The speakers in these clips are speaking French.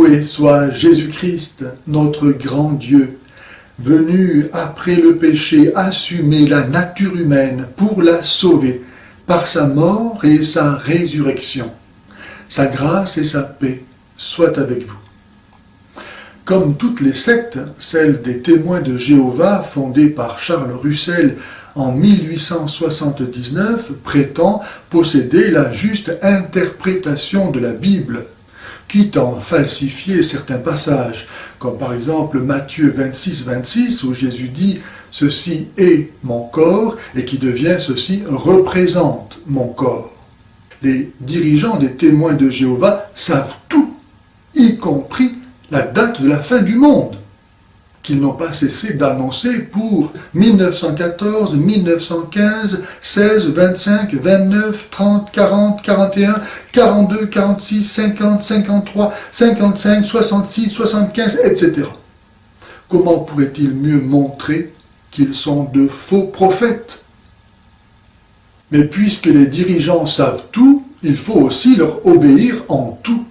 Loué soit Jésus-Christ, notre grand Dieu, venu après le péché assumer la nature humaine pour la sauver par sa mort et sa résurrection. Sa grâce et sa paix soient avec vous. Comme toutes les sectes, celle des témoins de Jéhovah, fondée par Charles Russell en 1879, prétend posséder la juste interprétation de la Bible, quitte à en falsifier certains passages, comme par exemple Matthieu 26, 26, où Jésus dit « Ceci est mon corps » et qui devient « Ceci représente mon corps ». Les dirigeants des témoins de Jéhovah savent tout, y compris la date de la fin du monde, qu'ils n'ont pas cessé d'annoncer pour 1914, 1915, 16, 25, 29, 30, 40, 41, 42, 46, 50, 53, 55, 66, 75, etc. Comment pourrait-il mieux montrer qu'ils sont de faux prophètes? Mais puisque les dirigeants savent tout, il faut aussi leur obéir en tout,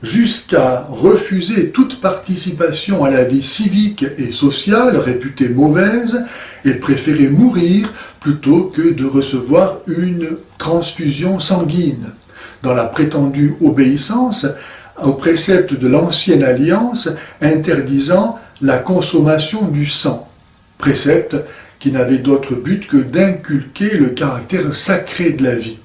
jusqu'à refuser toute participation à la vie civique et sociale réputée mauvaise et préférer mourir plutôt que de recevoir une transfusion sanguine, dans la prétendue obéissance au précepte de l'ancienne alliance interdisant la consommation du sang, précepte qui n'avait d'autre but que d'inculquer le caractère sacré de la vie.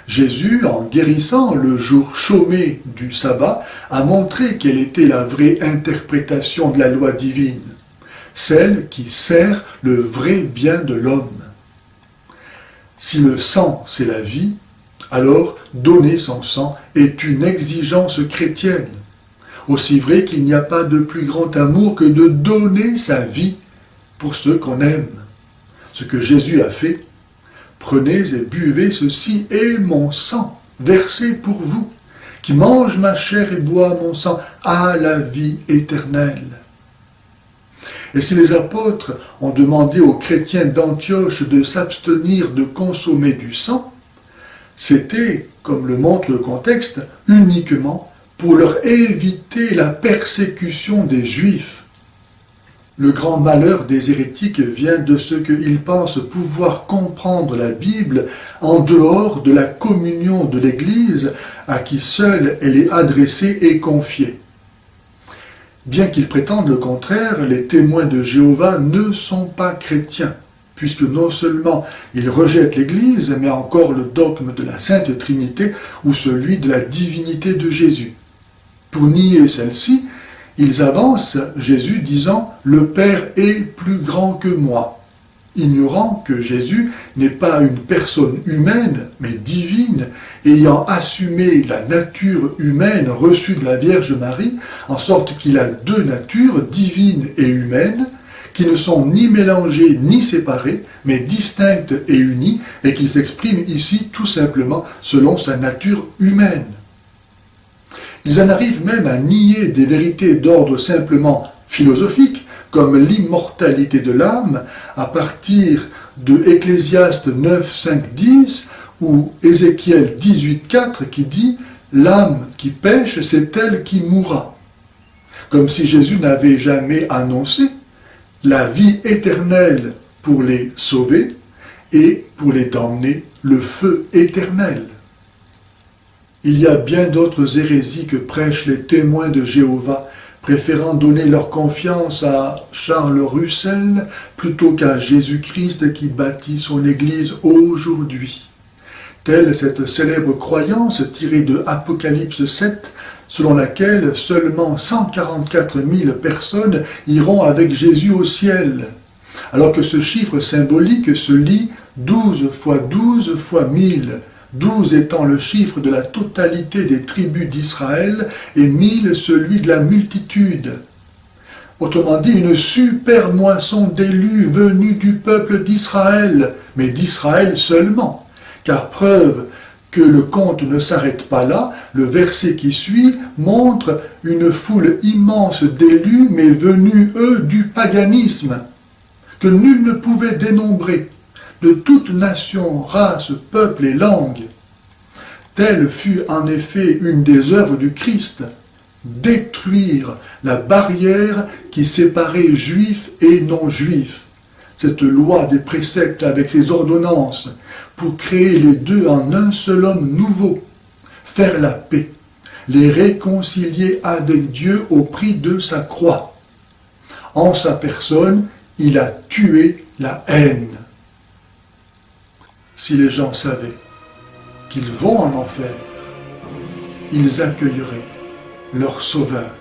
Jésus, en guérissant le jour chômé du sabbat, a montré quelle était la vraie interprétation de la loi divine, celle qui sert le vrai bien de l'homme. Si le sang, c'est la vie, alors donner son sang est une exigence chrétienne, aussi vrai qu'il n'y a pas de plus grand amour que de donner sa vie pour ceux qu'on aime. Ce que Jésus a fait, prenez et buvez, ceci est mon sang, versé pour vous. Qui mange ma chair et boit mon sang a la vie éternelle. Et si les apôtres ont demandé aux chrétiens d'Antioche de s'abstenir de consommer du sang, c'était, comme le montre le contexte, uniquement pour leur éviter la persécution des Juifs. Le grand malheur des hérétiques vient de ce qu'ils pensent pouvoir comprendre la Bible en dehors de la communion de l'Église à qui seule elle est adressée et confiée. Bien qu'ils prétendent le contraire, les témoins de Jéhovah ne sont pas chrétiens, puisque non seulement ils rejettent l'Église, mais encore le dogme de la Sainte Trinité ou celui de la divinité de Jésus. Pour nier celle-ci, ils avancent Jésus disant « Le Père est plus grand que moi », ignorant que Jésus n'est pas une personne humaine, mais divine, ayant assumé la nature humaine reçue de la Vierge Marie, en sorte qu'il a deux natures, divine et humaine, qui ne sont ni mélangées ni séparées, mais distinctes et unies, et qu'il s'exprime ici tout simplement selon sa nature humaine. Ils en arrivent même à nier des vérités d'ordre simplement philosophique, comme l'immortalité de l'âme, à partir de Ecclésiaste 9, 5, 10, ou Ézéchiel 18, 4, qui dit « L'âme qui pêche, c'est elle qui mourra », comme si Jésus n'avait jamais annoncé la vie éternelle pour les sauver et pour les damnés, le feu éternel. Il y a bien d'autres hérésies que prêchent les témoins de Jéhovah, préférant donner leur confiance à Charles Russell plutôt qu'à Jésus-Christ qui bâtit son Église aujourd'hui. Telle cette célèbre croyance tirée de Apocalypse 7, selon laquelle seulement 144 000 personnes iront avec Jésus au ciel, alors que ce chiffre symbolique se lit 12 fois 12 fois 1000, 12 étant le chiffre de la totalité des tribus d'Israël et 1000 celui de la multitude. Autrement dit, une super moisson d'élus venus du peuple d'Israël, mais d'Israël seulement. Car preuve que le conte ne s'arrête pas là, le verset qui suit montre une foule immense d'élus, mais venus, eux, du paganisme, que nul ne pouvait dénombrer, de toute nation, race, peuple et langue. Telle fut en effet une des œuvres du Christ, détruire la barrière qui séparait juifs et non-juifs, cette loi des préceptes avec ses ordonnances, pour créer les deux en un seul homme nouveau, faire la paix, les réconcilier avec Dieu au prix de sa croix. En sa personne, il a tué la haine. Si les gens savaient qu'ils vont en enfer, ils accueilleraient leur Sauveur.